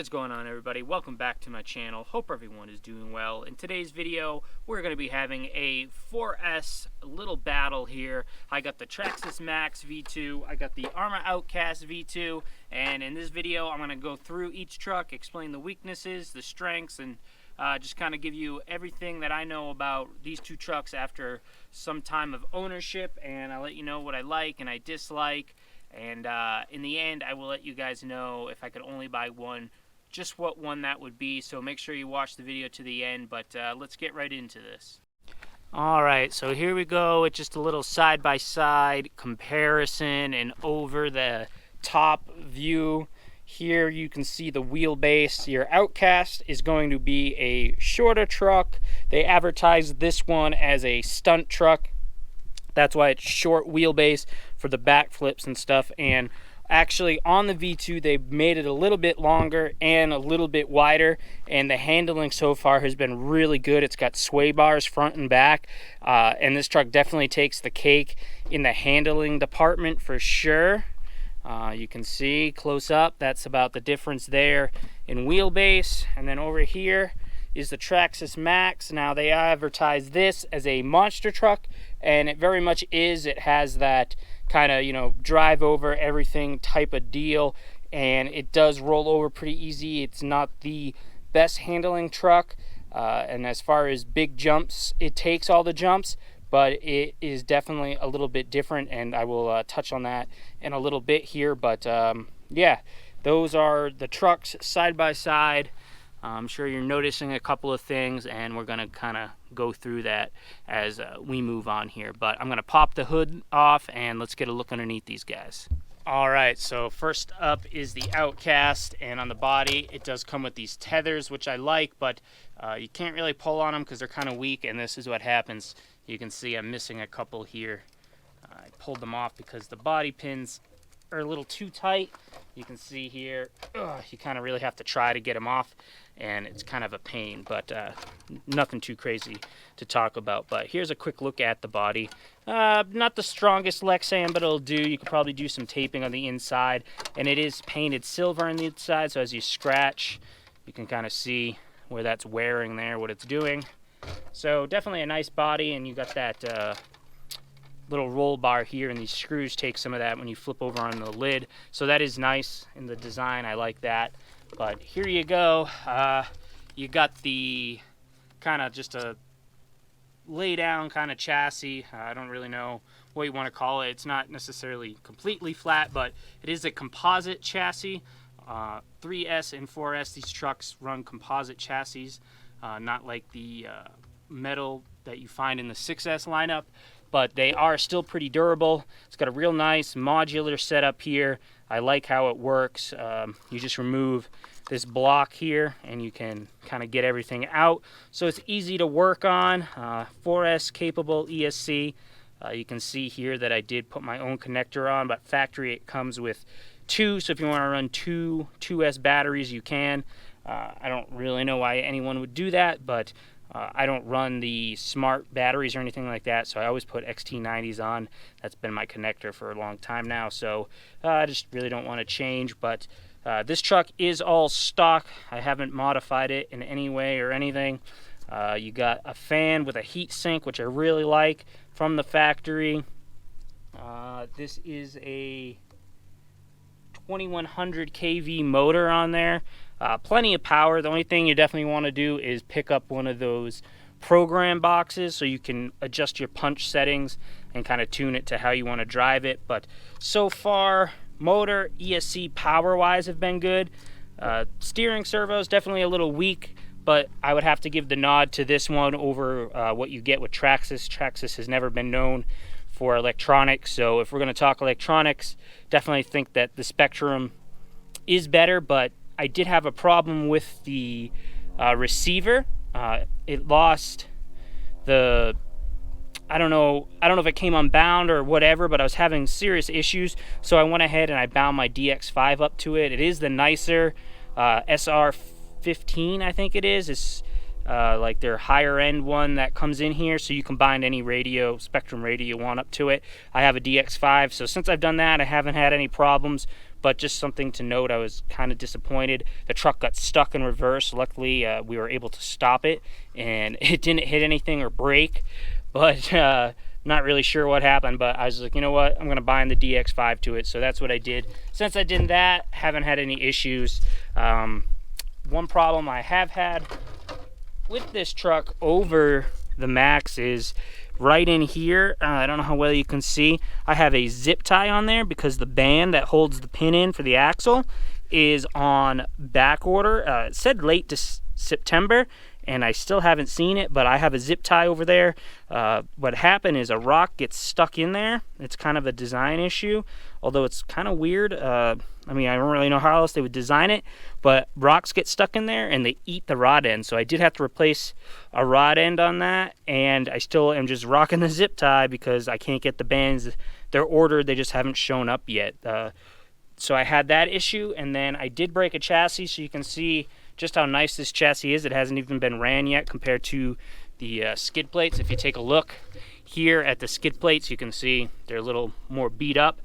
What is going on, everybody? Welcome back to my channel. Hope everyone is doing well. In today's video, we're going to be having a 4S little battle here. I got the Traxxas Maxx V2, I got the Arrma Outcast V2, and in this video I'm going to go through each truck, explain the weaknesses, the strengths, and just kind of give you everything that I know about these two trucks after some time of ownership, and I'll let you know what I like and I dislike. And in the end, I will let you guys know if I could only buy one, just what one that would be. So make sure you watch the video to the end, but let's get right into this. Alright, so here we go with just a little side-by-side comparison and over the top view. Here you can see the wheelbase. Your Outcast is going to be a shorter truck. They advertise this one as a stunt truck. That's why it's short wheelbase for the backflips and stuff. And actually on the V2 they made it a little bit longer and a little bit wider, and the handling so far has been really good. It's got sway bars front and back, and this truck definitely takes the cake in the handling department for sure. You can see close up, that's about the difference there in wheelbase. And then over here is the Traxxas Maxx. Now they advertise this as a monster truck, and it very much is. It has that kind of, you know, drive over everything type of deal, and it does roll over pretty easy. It's not the best handling truck, and as far as big jumps, it takes all the jumps, but it is definitely a little bit different, and I will touch on that in a little bit here. But yeah, those are the trucks side by side. I'm sure you're noticing a couple of things, and we're going to kind of go through that as we move on here. But I'm going to pop the hood off, and let's get a look underneath these guys. All right, so first up is the Outcast, and on the body it does come with these tethers, which I like, but you can't really pull on them because they're kind of weak, and this is what happens. You can see I'm missing a couple here. I pulled them off because the body pins are a little too tight. You can see here, you kind of really have to try to get them off, and it's kind of a pain, but nothing too crazy to talk about. But here's a quick look at the body. Not the strongest Lexan, but it'll do. You could probably do some taping on the inside, and it is painted silver on the inside, so as you scratch, you can kind of see where that's wearing there, what it's doing. So definitely a nice body, and you got that little roll bar here, and these screws take some of that when you flip over on the lid, so that is nice in the design. I like that. But here you go. You got the kind of just a lay down kind of chassis. I don't really know what you want to call it. It's not necessarily completely flat, but it is a composite chassis. 3S and 4S, these trucks run composite chassis, not like the metal that you find in the 6S lineup, but they are still pretty durable. It's got a real nice modular setup here. I like how it works. You just remove this block here and you can kind of get everything out. So it's easy to work on. 4S capable ESC. You can see here that I did put my own connector on, but factory it comes with two. So if you want to run two 2S batteries, you can. I don't really know why anyone would do that, but I don't run the smart batteries or anything like that, so I always put XT90s on. That's been my connector for a long time now, so I just really don't want to change. But this truck is all stock. I haven't modified it in any way or anything. You got a fan with a heat sink, which I really like, from the factory. This is a 2100 kV motor on there. Plenty of power. The only thing you definitely want to do is pick up one of those program boxes so you can adjust your punch settings and kind of tune it to how you want to drive it. But so far, motor, ESC power wise have been good. Steering servo is definitely a little weak, but I would have to give the nod to this one over what you get with Traxxas. Traxxas has never been known for electronics, so if we're going to talk electronics, definitely think that the Spectrum is better. But I did have a problem with the receiver. It lost the, I don't know if it came unbound or whatever, but I was having serious issues, so I went ahead and I bound my DX5 up to it. It is the nicer SR15, I think it is. It's like their higher end one that comes in here, so you can bind any radio, Spectrum radio you want up to it. I have a DX5, so since I've done that, I haven't had any problems but just something to note. I was kind of disappointed. The truck got stuck in reverse. Luckily, we were able to stop it, and it didn't hit anything or break, but not really sure what happened. But I was like, you know what, I'm gonna bind the DX5 to it. So that's what I did. Since I did that, haven't had any issues. One problem I have had with this truck over the Maxx is right in here. I don't know how well you can see. I have a zip tie on there because the band that holds the pin in for the axle is on back order. It said late to September, and I still haven't seen it, but I have a zip tie over there. What happened is a rock gets stuck in there. It's kind of a design issue, although it's kind of weird. I mean, I don't really know how else they would design it, but rocks get stuck in there and they eat the rod end. So I did have to replace a rod end on that, and I still am just rocking the zip tie because I can't get the bands. They're ordered, they just haven't shown up yet. So I had that issue, and then I did break a chassis, so you can see just how nice this chassis is. It hasn't even been ran yet compared to the skid plates. If you take a look here at the skid plates, you can see they're a little more beat up.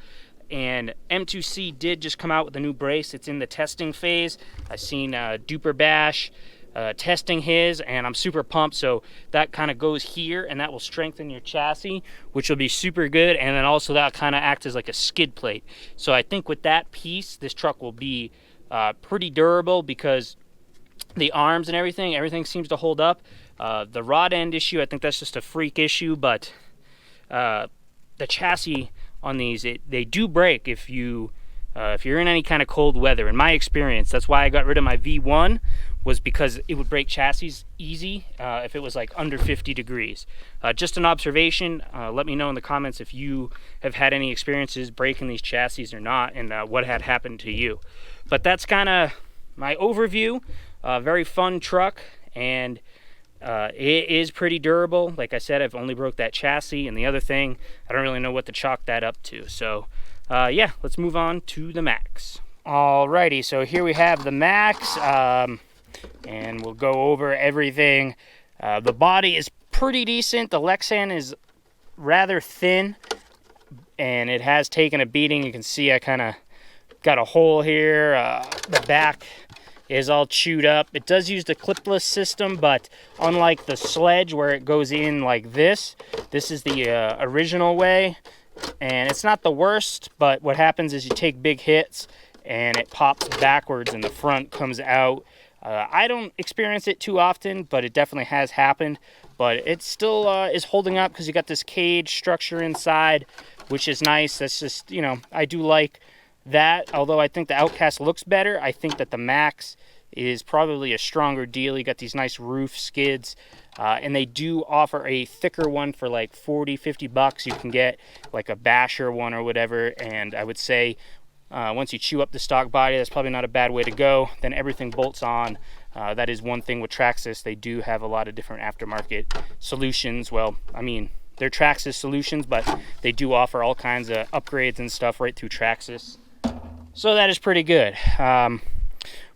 And M2C did just come out with a new brace. It's in the testing phase. I've seen Duper Bash testing his, and I'm super pumped. So that kind of goes here, and that will strengthen your chassis, which will be super good. And then also that kind of acts as like a skid plate. So I think with that piece, this truck will be pretty durable because the arms and everything seems to hold up. The rod end issue, I think that's just a freak issue, but the chassis on these, they do break if you're in any kind of cold weather. In my experience, that's why I got rid of my V1, was because it would break chassis easy if it was like under 50 degrees. Just an observation. Let me know in the comments if you have had any experiences breaking these chassis or not, and what had happened to you. But that's kind of my overview. Very fun truck, and it is pretty durable. Like I said, I've only broke that chassis, and the other thing, I don't really know what to chalk that up to. So yeah, let's move on to the Maxx. Alrighty, so here we have the Maxx, and we'll go over everything. The body is pretty decent. The Lexan is rather thin, and it has taken a beating. You can see I kind of got a hole here. The back is all chewed up. It does use the clipless system, but unlike the Sledge where it goes in like this is the original way, and it's not the worst, but what happens is you take big hits and it pops backwards and the front comes out. I don't experience it too often, but it definitely has happened. But it still is holding up because you got this cage structure inside, which is nice. That's just, you know, I do like that. Although I think the Outcast looks better, I think that the Maxx is probably a stronger deal. You got these nice roof skids, and they do offer a thicker one for like 40-50 bucks. You can get like a basher one or whatever, and I would say once you chew up the stock body, that's probably not a bad way to go. Then everything bolts on. That is one thing with Traxxas. They do have a lot of different aftermarket solutions. Well, I mean, they're Traxxas solutions, but they do offer all kinds of upgrades and stuff right through Traxxas. So that is pretty good.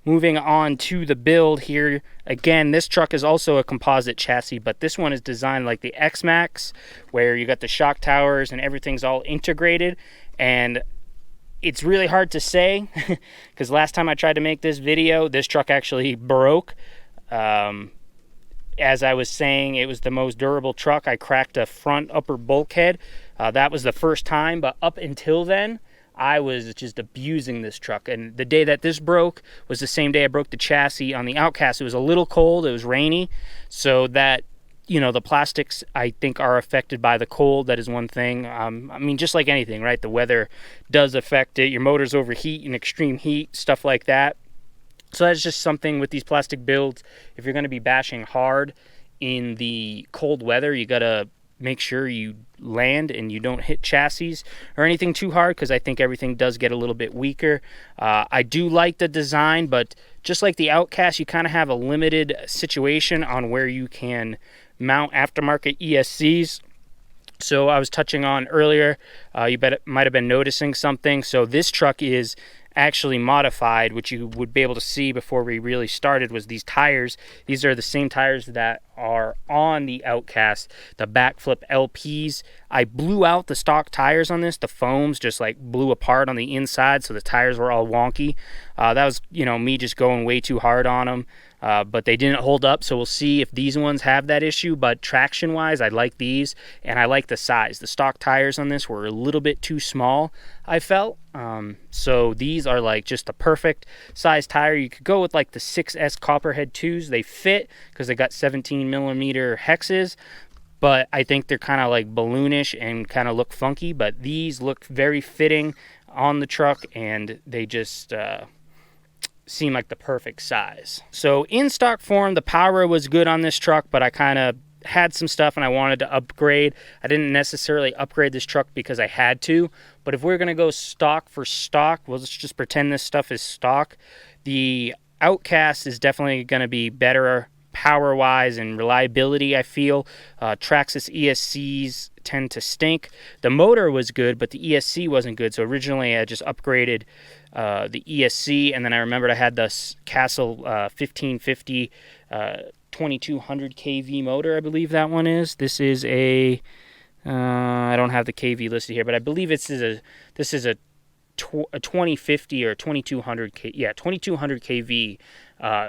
Moving on to the build here. Again, this truck is also a composite chassis, but this one is designed like the X-Maxx, where you got the shock towers and everything's all integrated. And it's really hard to say because last time I tried to make this video, this truck actually broke. As I was saying, it was the most durable truck. I cracked a front upper bulkhead. That was the first time, but up until then, I was just abusing this truck. And the day that this broke was the same day I broke the chassis on the Outcast. It was a little cold, it was rainy, so that, you know, the plastics, I think, are affected by the cold. That is one thing. I mean, just like anything, right? The weather does affect it. Your motors overheat in extreme heat, stuff like that. So that's just something with these plastic builds. If you're going to be bashing hard in the cold weather, you got to make sure you land and you don't hit chassis or anything too hard, because I think everything does get a little bit weaker. I do like the design, but just like the Outcast, you kind of have a limited situation on where you can mount aftermarket ESCs. So I was touching on earlier, you might have been noticing something. So this truck is actually modified, which you would be able to see before we really started, was these tires. These are the same tires that are on the Outcast, the backflip LPs. I blew out the stock tires on this. The foams just like blew apart on the inside, so the tires were all wonky. That was, me just going way too hard on them. But they didn't hold up, so we'll see if these ones have that issue. But traction wise, I like these, and I like the size. The stock tires on this were a little bit too small, I felt. So these are like just the perfect size tire. You could go with like the 6S Copperhead 2s. They fit because they got 17mm hexes, but I think they're kind of like balloonish and kind of look funky. But these look very fitting on the truck, and they just seem like the perfect size. So in stock form, the power was good on this truck, but I kind of had some stuff and I wanted to upgrade. I didn't necessarily upgrade this truck because I had to, but if we're going to go stock for stock, well, let's just pretend this stuff is stock. The Outcast is definitely going to be better power-wise and reliability, I feel. Traxxas ESCs tend to stink. The motor was good, but the ESC wasn't good, so originally I just upgraded the ESC, and then I remembered I had the Castle 1550 2200 kV motor, I believe that one is. This is a I don't have the kV listed here, but I believe this is a 2050 or 2200 2200 kV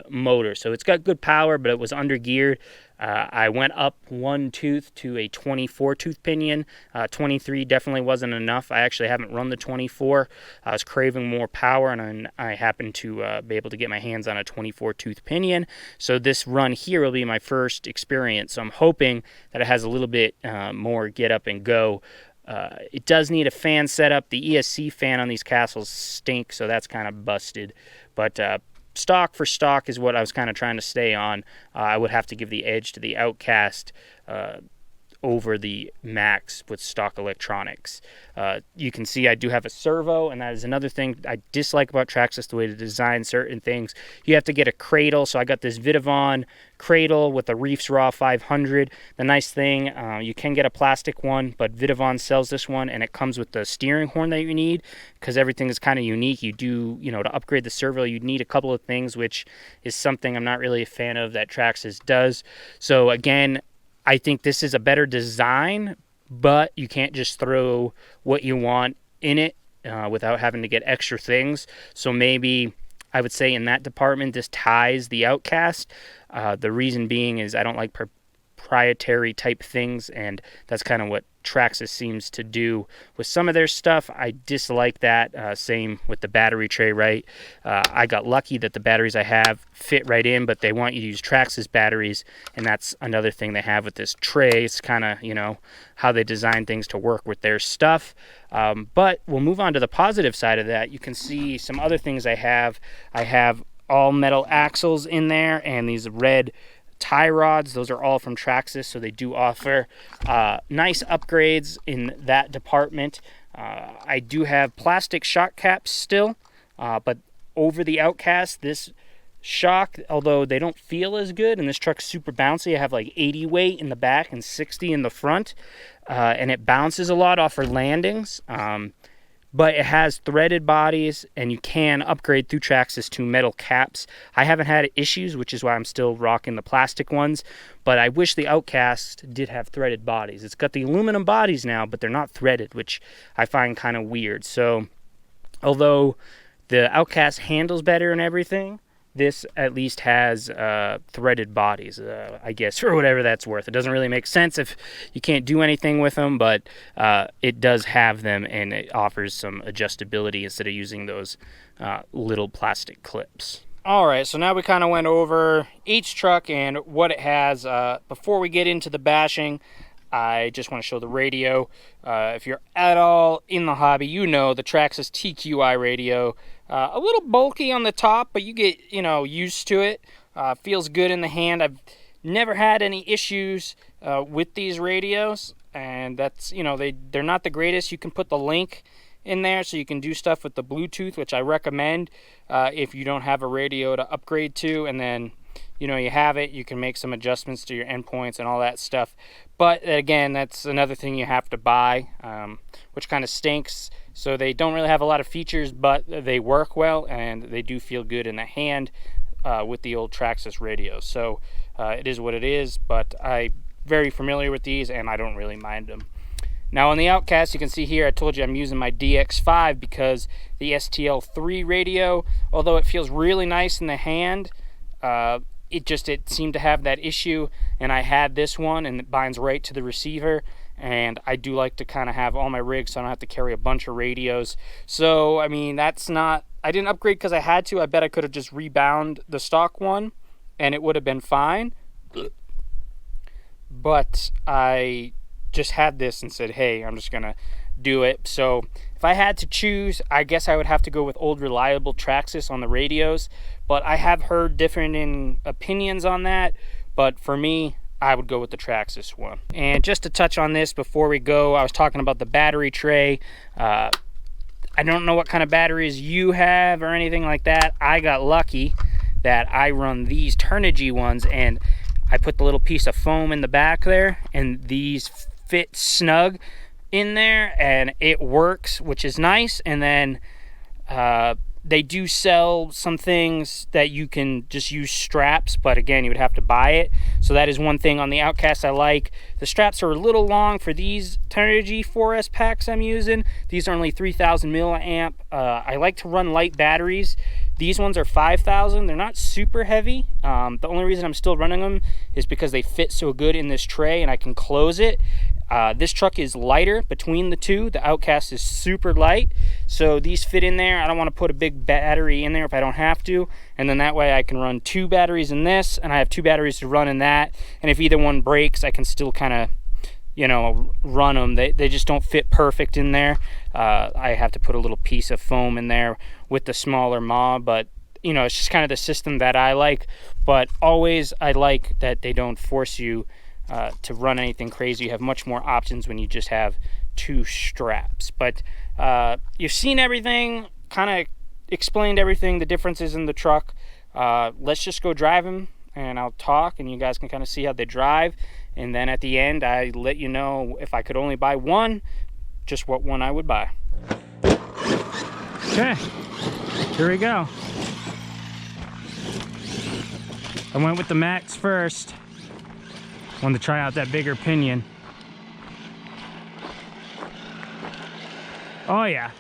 motor. So it's got good power, but it was under geared. I went up one tooth to a 24 tooth pinion. 23 definitely wasn't enough. I actually haven't run the 24. I was craving more power, and I happened to be able to get my hands on a 24 tooth pinion. So this run here will be my first experience. So I'm hoping that it has a little bit more get up and go. It does need a fan setup. The ESC fan on these Castles stink, so that's kind of busted. But stock for stock is what I was kind of trying to stay on. I would have to give the edge to the Outcast over the Maxx with stock electronics. You can see I do have a servo, and that is another thing I dislike about Traxxas, the way to design certain things. You have to get a cradle, so I got this Vidavon cradle with a Reefs Raw 500. The nice thing, you can get a plastic one, but Vidavon sells this one, and it comes with the steering horn that you need, because everything is kind of unique. You do, to upgrade the servo, you need a couple of things, which is something I'm not really a fan of that Traxxas does. So again, I think this is a better design, but you can't just throw what you want in it without having to get extra things. So maybe I would say in that department, this ties the Outcast. The reason being is I don't like proprietary type things, and that's kind of what Traxxas seems to do with some of their stuff. I dislike that. Same with the battery tray, right? I got lucky that the batteries I have fit right in, but they want you to use Traxxas batteries, and that's another thing they have with this tray. It's kind of, how they design things to work with their stuff. But we'll move on to the positive side of that. You can see some other things I have. I have all metal axles in there, and these red tie rods. Those are all from Traxxas, so they do offer nice upgrades in that department. I do have plastic shock caps still, but over the Outcast, this shock, although they don't feel as good, and this truck's super bouncy. I have like 80 weight in the back and 60 in the front, and it bounces a lot off for landings. But it has threaded bodies, and you can upgrade through Traxxas to metal caps. I haven't had issues, which is why I'm still rocking the plastic ones, but I wish the Outcast did have threaded bodies. It's got the aluminum bodies now, but they're not threaded, which I find kind of weird. So although the Outcast handles better and everything, this at least has threaded bodies, I guess, for whatever that's worth. It doesn't really make sense if you can't do anything with them, but it does have them, and it offers some adjustability instead of using those little plastic clips. All right, so now we kind of went over each truck and what it has. Before we get into the bashing, I just want to show the radio. If you're at all in the hobby, the Traxxas TQI radio. A little bulky on the top, but you get, used to it. Feels good in the hand. I've never had any issues with these radios, and that's, they're not the greatest. You can put the link in there so you can do stuff with the Bluetooth, which I recommend if you don't have a radio to upgrade to, and then you have it, you can make some adjustments to your endpoints and all that stuff. But again, that's another thing you have to buy, which kind of stinks. So they don't really have a lot of features, but they work well and they do feel good in the hand with the old Traxxas radios. So it is what it is, but I'm very familiar with these and I don't really mind them. Now on the Outcast, you can see here, I told you I'm using my DX5 because the STL3 radio, although it feels really nice in the hand, it seemed to have that issue, and I had this one and it binds right to the receiver, and I do like to kind of have all my rigs so I don't have to carry a bunch of radios. So I mean, I didn't upgrade because I had to. I bet I could have just rebound the stock one and it would have been fine, but I just had this and said, hey, I'm just gonna do it. So if I had to choose, I guess I would have to go with old reliable Traxxas on the radios, but I have heard different opinions on that. But for me, I would go with the Traxxas one. And just to touch on this before we go, I was talking about the battery tray. I don't know what kind of batteries you have or anything like that. I got lucky that I run these Turnigy ones, and I put the little piece of foam in the back there, and these fit snug in there and it works, which is nice. And then they do sell some things that you can just use straps, but again, you would have to buy it. So that is one thing on the Outcast I like. The straps are a little long for these Turnigy 4S packs I'm using. These are only 3,000 milliamp. I like to run light batteries. These ones are 5,000. They're not super heavy. The only reason I'm still running them is because they fit so good in this tray and I can close it. This truck is lighter between the two. The Outcast is super light, so these fit in there. I don't want to put a big battery in there if I don't have to, and then that way I can run 2 batteries in this, and I have 2 batteries to run in that, and if either one breaks, I can still kind of, you know, run them. They just don't fit perfect in there. I have to put a little piece of foam in there with the smaller maw, but you know, it's just kind of the system that I like. But always I like that they don't force you to run anything crazy. You have much more options when you just have 2 straps. But you've seen everything, kind of explained everything, the differences in the truck. Let's just go drive them and I'll talk and you guys can kind of see how they drive, and then at the end I let you know if I could only buy one, just what one I would buy. Okay, here we go. I went with the Max first. Wanted to try out that bigger pinion. Oh yeah.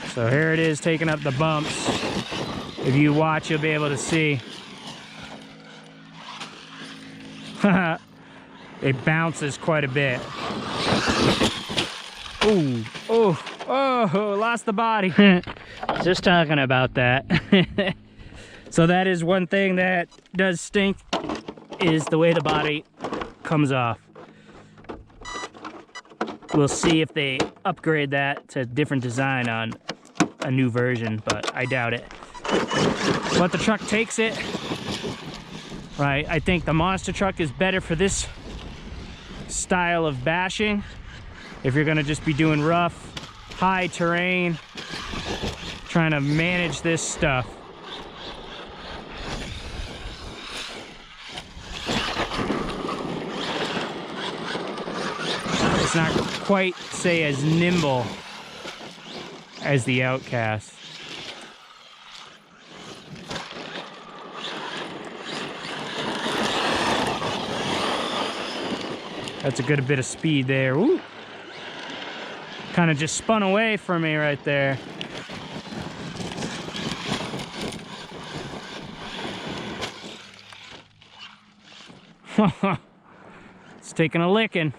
So here it is, taking up the bumps. If you watch, you'll be able to see. It bounces quite a bit. Ooh, oh, oh, lost the body. Just talking about that. So that is one thing that does stink, is the way the body comes off. We'll see if they upgrade that to a different design on a new version, but I doubt it. But the truck takes it. Right, I think the monster truck is better for this style of bashing. If you're gonna just be doing rough, high terrain, trying to manage this stuff. It's not quite, say, as nimble as the Outcast. That's a good bit of speed there. Ooh. Kind of just spun away from me right there. It's taking a licking.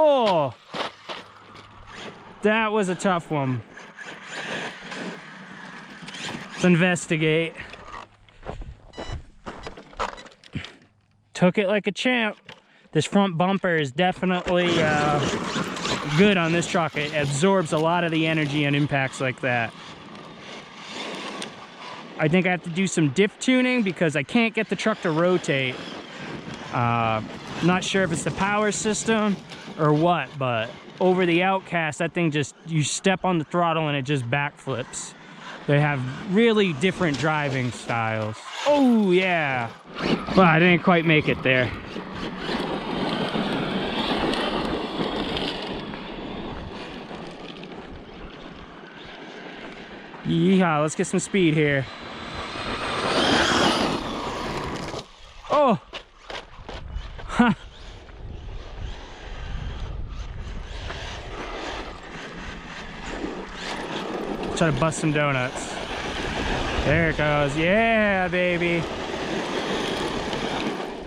Oh, that was a tough one. Let's investigate. Took it like a champ. This front bumper is definitely good on this truck. It absorbs a lot of the energy on impacts like that. I think I have to do some diff tuning because I can't get the truck to rotate. Not sure if it's the power system or what, but over the Outcast, that thing just, you step on the throttle and it just backflips. They have really different driving styles. Oh yeah. Well, I didn't quite make it there. Yeehaw, let's get some speed here. Oh! Huh. Try to bust some donuts. There it goes. Yeah, baby.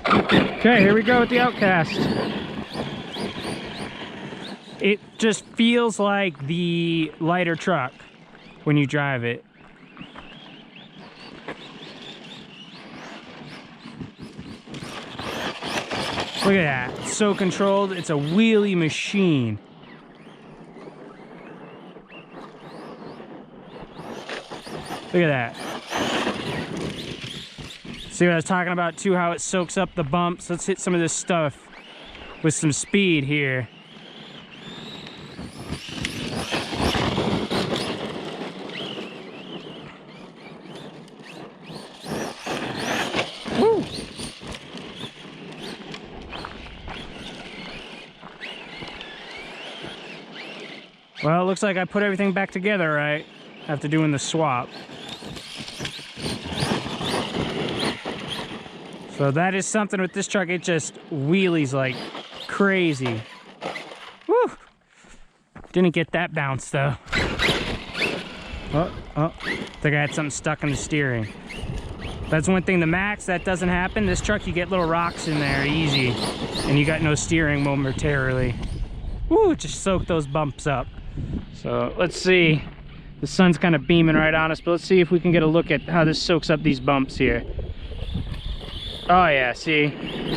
Okay, here we go with the Outcast. It just feels like the lighter truck when you drive it. Look at that. It's so controlled. It's a wheelie machine. Look at that. See what I was talking about too, how it soaks up the bumps. Let's hit some of this stuff with some speed here. Woo! Well, it looks like I put everything back together right after doing the swap. So that is something with this truck. It just wheelies like crazy. Woo! Didn't get that bounce though. Oh, think I had something stuck in the steering. That's one thing, the Maxx, that doesn't happen. This truck, you get little rocks in there easy, and you got no steering momentarily. Woo, just soak those bumps up. So let's see. The sun's kind of beaming right on us, but let's see if we can get a look at how this soaks up these bumps here. Oh yeah, see?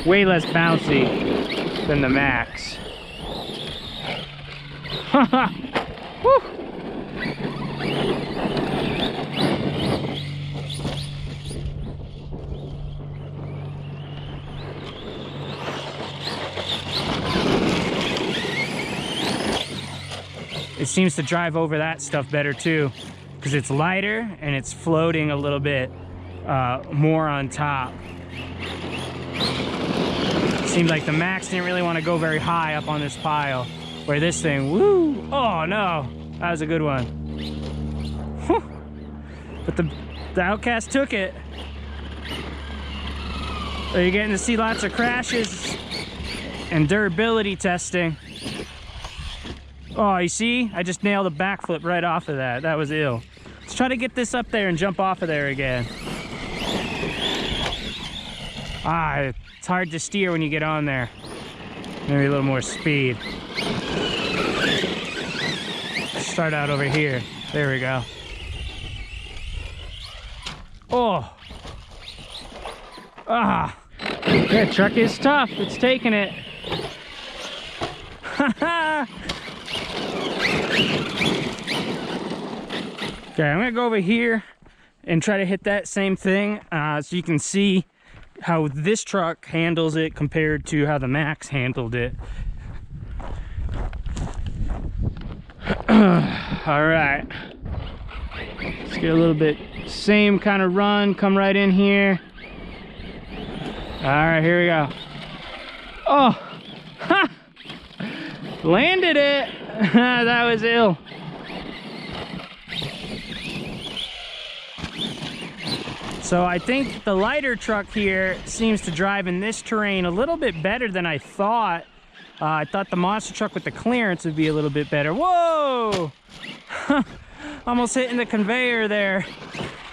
Way less bouncy than the Maxx. Haha! Woo! It seems to drive over that stuff better too, because it's lighter and it's floating a little bit more on top. Seems like the Maxx didn't really want to go very high up on this pile, where this thing, woo! Oh no, that was a good one. Whew. But the Outcast took it. So you're getting to see lots of crashes and durability testing. Oh, you see? I just nailed a backflip right off of that. That was ill. Let's try to get this up there and jump off of there again. Ah, it's hard to steer when you get on there. Maybe a little more speed. Start out over here. There we go. Oh. Ah. That truck is tough. It's taking it. Haha. Okay, I'm gonna go over here and try to hit that same thing so you can see how this truck handles it compared to how the Maxx handled it. All right, let's get a little bit same kind of run, come right in here. All right, here we go. Oh, ha! Landed it. That was ill. So I think the lighter truck here seems to drive in this terrain a little bit better than I thought. I thought the monster truck with the clearance would be a little bit better. Whoa! Almost hitting the conveyor there.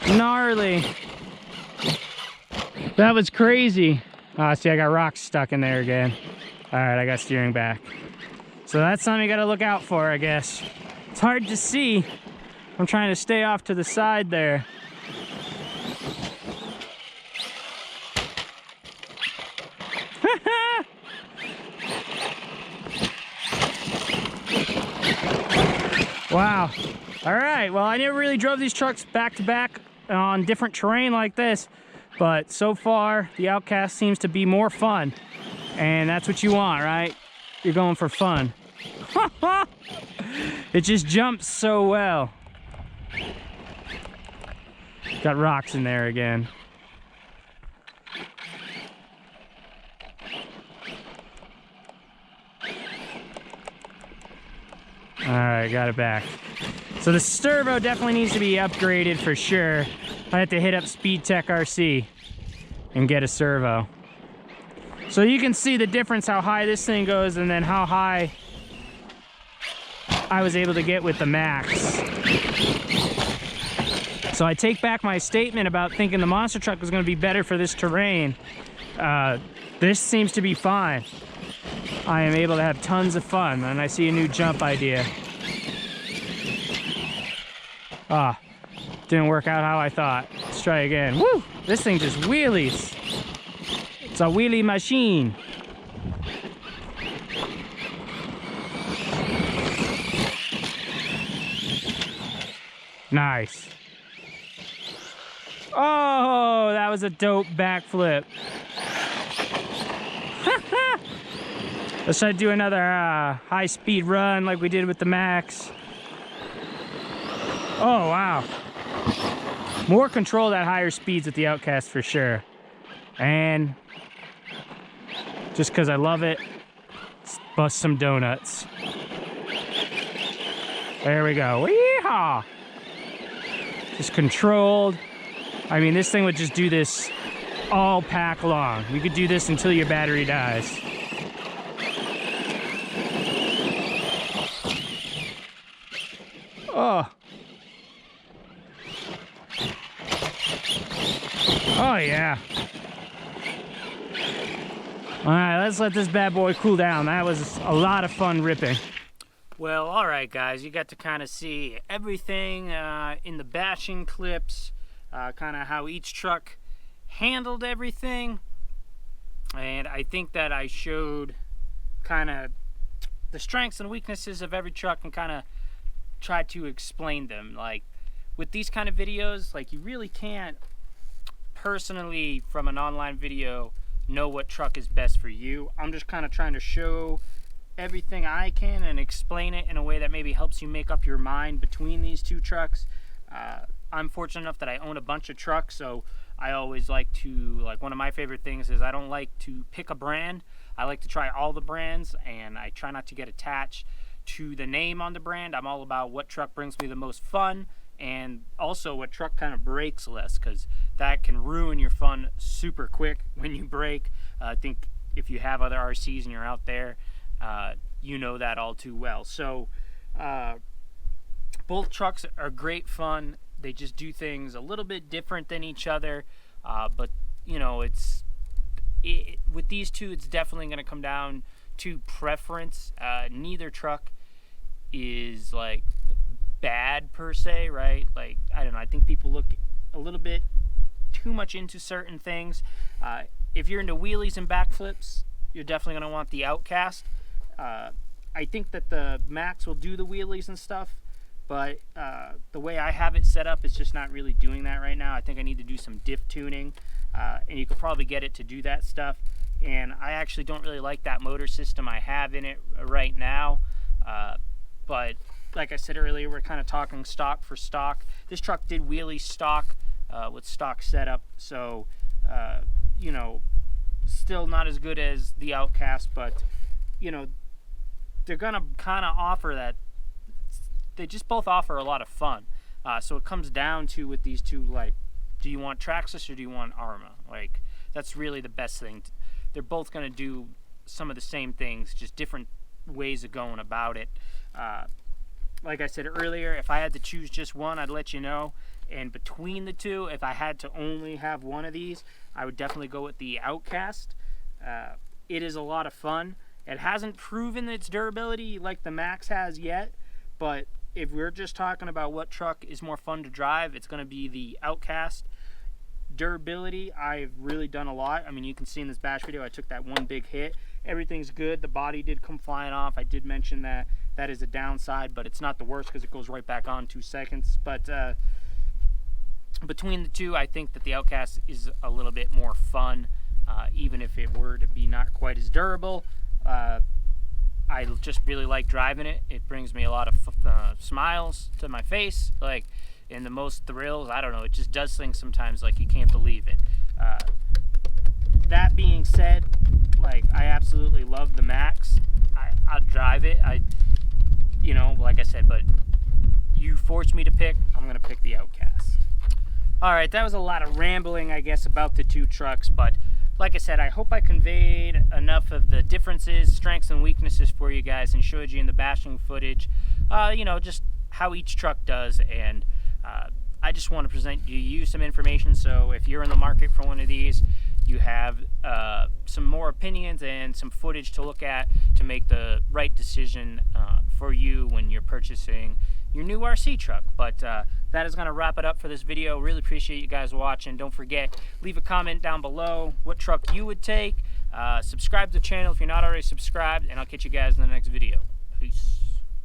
Gnarly. That was crazy. See, I got rocks stuck in there again. All right, I got steering back. So that's something you gotta look out for, I guess. It's hard to see. I'm trying to stay off to the side there. Wow. All right, well, I never really drove these trucks back to back on different terrain like this, but so far the Outcast seems to be more fun, and that's what you want, right? You're going for fun. It just jumps so well. Got rocks in there again. Alright, got it back. So the servo definitely needs to be upgraded for sure. I have to hit up Speed Tech RC and get a servo. So you can see the difference how high this thing goes and then how high I was able to get with the Max. So I take back my statement about thinking the monster truck was going to be better for this terrain. This seems to be fine. I am able to have tons of fun, and I see a new jump idea. Ah, didn't work out how I thought. Let's try again. Woo! This thing just wheelies. It's a wheelie machine. Nice. Oh, that was a dope backflip. Let's try to do another high-speed run like we did with the Max. Oh, wow. More control at higher speeds with the Outcast for sure. And just because I love it, let's bust some donuts. There we go. Yeehaw! Just controlled. I mean, this thing would just do this all pack long. You could do this until your battery dies. Oh. Oh, yeah. All right, let's let this bad boy cool down. That was a lot of fun ripping. Well, all right, guys. You got to kind of see everything in the bashing clips, kind of how each truck handled everything. And I think that I showed kind of the strengths and weaknesses of every truck and kind of tried to explain them. Like with these kind of videos, like you really can't personally from an online video know what truck is best for you. I'm just kind of trying to show everything I can and explain it in a way that maybe helps you make up your mind between these two trucks. I'm fortunate enough that I own a bunch of trucks, so I always like to, like, one of my favorite things is I don't like to pick a brand. I like to try all the brands, and I try not to get attached to the name on the brand. I'm all about what truck brings me the most fun, and also what truck kind of breaks less, because that can ruin your fun super quick when you break. I think if you have other RCs and you're out there, you know that all too well. So both trucks are great fun. They just do things a little bit different than each other, but you know, with these two, it's definitely going to come down to preference. Neither truck is like bad per se, right? Like, I don't know, I think people look a little bit too much into certain things. If you're into wheelies and backflips, you're definitely going to want the Outcast. I think that the Max will do the wheelies and stuff, but the way I have it set up is just not really doing that right now. I think I need to do some diff tuning, and you could probably get it to do that stuff. And I actually don't really like that motor system I have in it right now. But like I said earlier, we're kind of talking stock for stock. This truck did wheelie stock with stock setup, so you know, still not as good as the Outcast, but you know, they're gonna kind of offer that. They just both offer a lot of fun. So it comes down to with these two, like, do you want Traxxas or do you want Arrma? Like, that's really the best thing. They're both going to do some of the same things, just different ways of going about it. Like I said earlier, if I had to choose just one, I'd let you know. And between the two, if I had to only have one of these, I would definitely go with the Outcast. It is a lot of fun. It hasn't proven its durability like the Max has yet, but if we're just talking about what truck is more fun to drive, it's going to be the Outcast. Durability, I've really done a lot. I mean, you can see in this bash video, I took that one big hit. Everything's good. The body did come flying off. I did mention that that is a downside, but it's not the worst because it goes right back on 2 seconds. But between the two, I think that the Outcast is a little bit more fun, even if it were to be not quite as durable. I just really like driving it. It brings me a lot of smiles to my face. Like, and the most thrills. I don't know, it just does things sometimes like you can't believe it. That being said, like, I absolutely love the Maxx. I'll drive it. You know, like I said, but you forced me to pick, I'm gonna pick the Outcast. All right, that was a lot of rambling, I guess, about the two trucks, but like I said, I hope I conveyed enough of the differences, strengths, and weaknesses for you guys and showed you in the bashing footage, you know, just how each truck does. And I just want to present you some information, so if you're in the market for one of these, you have some more opinions and some footage to look at to make the right decision for you when you're purchasing your new RC truck. But that is going to wrap it up for this video. Really appreciate you guys watching. Don't forget, leave a comment down below what truck you would take. Subscribe to the channel if you're not already subscribed, and I'll catch you guys in the next video. Peace.